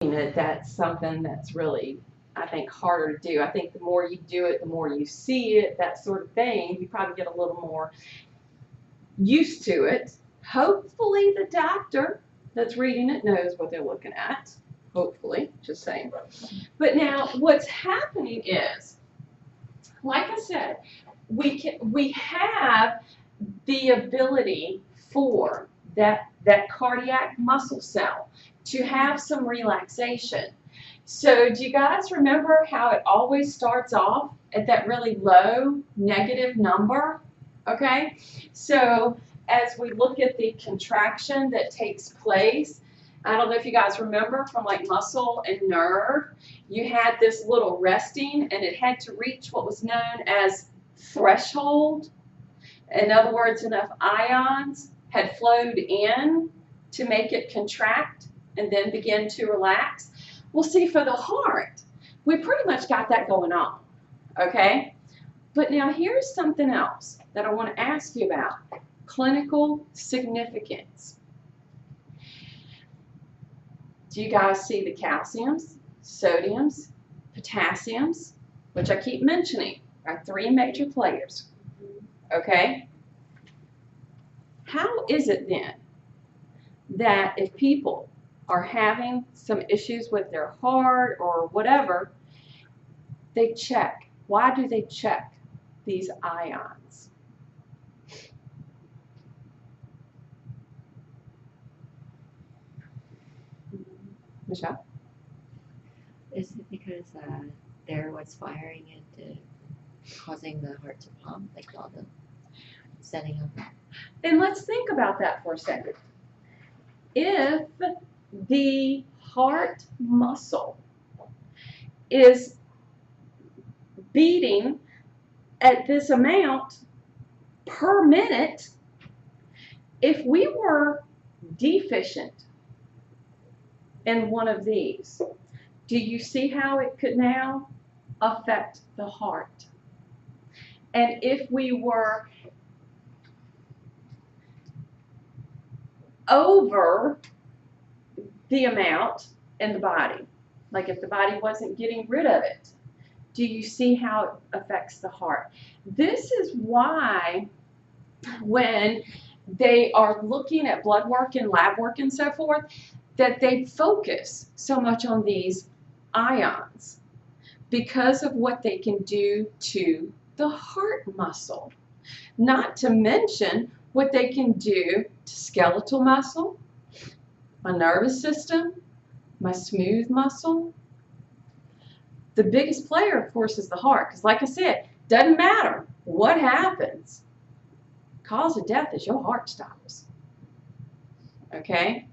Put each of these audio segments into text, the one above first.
That's something that's really, I think, harder to do. I think the more you do it, the more you see it, that sort of thing, you probably get a little more used to it. Hopefully the doctor that's reading it knows what they're looking at. Hopefully, just saying. But now what's happening is, like I said, we have the ability for that cardiac muscle cell to have some relaxation. So do you guys remember how it always starts off at that really low negative number? Okay, so as we look at the contraction that takes place, I don't know if you guys remember from like muscle and nerve, you had this little resting and it had to reach what was known as threshold. In other words, enough ions had flowed in to make it contract and then begin to relax. Well, see, for the heart, we pretty much got that going on, okay? But now here's something else that I want to ask you about, clinical significance. Do you guys see the calciums, sodiums, potassiums, which I keep mentioning, are three major players, okay? How is it then that if people are having some issues with their heart or whatever, they check? Why do they check these ions? Michelle? Is it because they're what's firing it, causing the heart to pump, like all the setting up? And let's think about that for a second. If the heart muscle is beating at this amount per minute, if we were deficient in one of these, do you see how it could now affect the heart? And if we were over the amount in the body, like if the body wasn't getting rid of it, do you see how it affects the heart? This is why when they are looking at blood work and lab work and so forth, that they focus so much on these ions because of what they can do to the heart muscle. Not to mention what they can do to skeletal muscle, my nervous system, my smooth muscle. The biggest player, of course, is the heart, because like I said, doesn't matter what happens. Cause of death is your heart stops. Okay?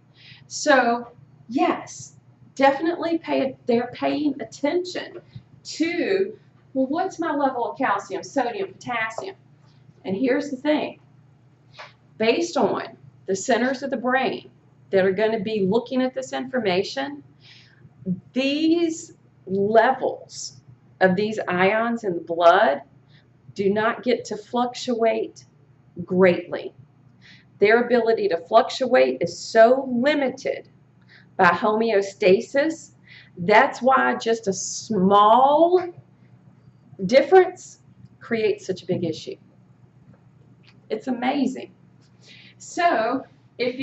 So, yes, definitely they're paying attention to, well, what's my level of calcium, sodium, potassium? And here's the thing. Based on the centers of the brain that are going to be looking at this information, these levels of these ions in the blood do not get to fluctuate greatly. Their ability to fluctuate is so limited by homeostasis. That's why just a small difference creates such a big issue. It's amazing. So if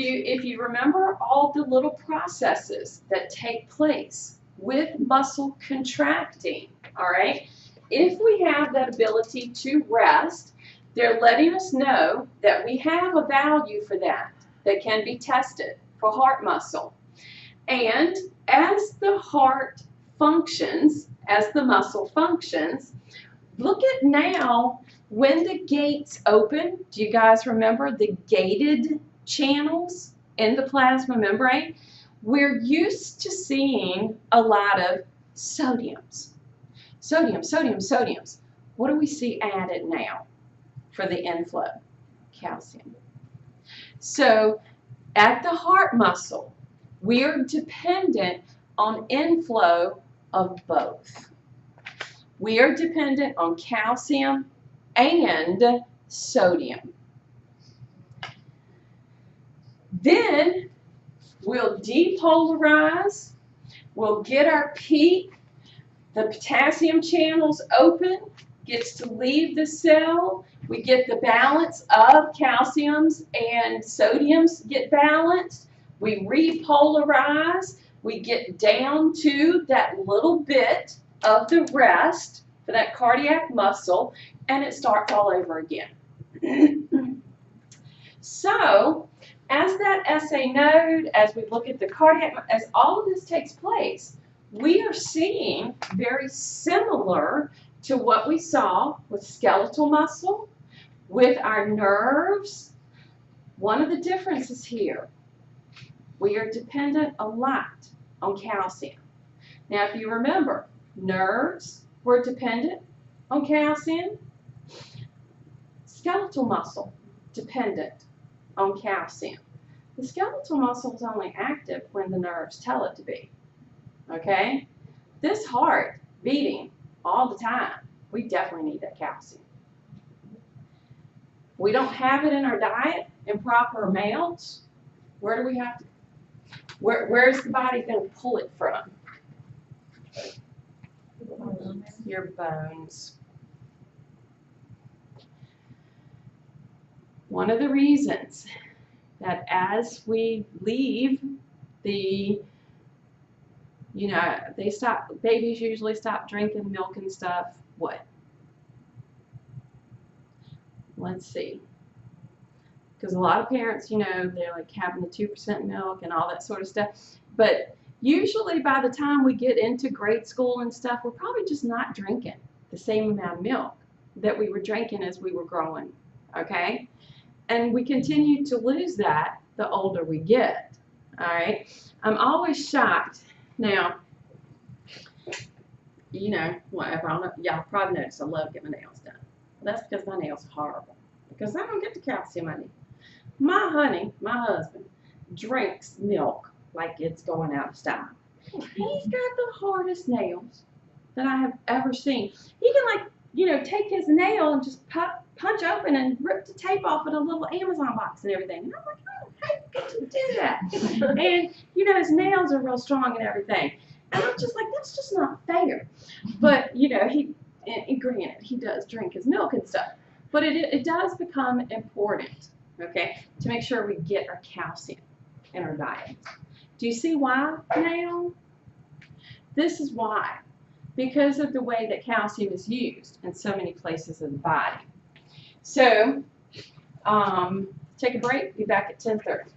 you remember all the little processes that take place with muscle contracting, all right, if we have that ability to rest, they're letting us know that we have a value for that can be tested for heart muscle. And as the heart functions, as the muscle functions, look at now when the gates open. Do you guys remember the gated channels in the plasma membrane? We're used to seeing a lot of sodiums. Sodium, sodium, sodiums. What do we see added now for the inflow? Calcium. So at the heart muscle, we are dependent on inflow of both. We are dependent on calcium and sodium. Then we'll depolarize We'll get our peak. The potassium channels open, gets to leave the cell. We get the balance of calciums and sodiums get balanced. We repolarize. We get down to that little bit of the rest for that cardiac muscle, and it starts all over again. So, as that SA node, as we look at the cardiac, as all of this takes place, we are seeing very similar to what we saw with skeletal muscle, with our nerves. One of the differences here, we are dependent a lot on calcium. Now, if you remember, nerves were dependent on calcium. Skeletal muscle, dependent on calcium. The skeletal muscle is only active when the nerves tell it to be. Okay? This heart beating all the time, we definitely need that calcium. We don't have it in our diet in proper amounts. Where do we have to? Where's the body going to pull it from? Your bones. One of the reasons that as we leave the, babies usually stop drinking milk and stuff. What? Let's see. Because a lot of parents, they're like having the 2% milk and all that sort of stuff. But usually by the time we get into grade school and stuff, we're probably just not drinking the same amount of milk that we were drinking as we were growing. Okay? And we continue to lose that the older we get. All right? I'm always shocked. Now, whatever. Y'all probably noticed I love getting my nails done. That's because my nails are horrible. Because I don't get the calcium I need. My husband, drinks milk like it's going out of style. He's got the hardest nails that I have ever seen. He can take his nail and just punch open and rip the tape off in a little Amazon box and everything. And I'm like, oh, how do you get to do that? And, his nails are real strong and everything. And I'm just like, that's just not fair. But, granted, he does drink his milk and stuff. But it does become important, okay, to make sure we get our calcium in our diet. Do you see why now? This is why. Because of the way that calcium is used in so many places in the body. So, take a break. Be back at 10:30.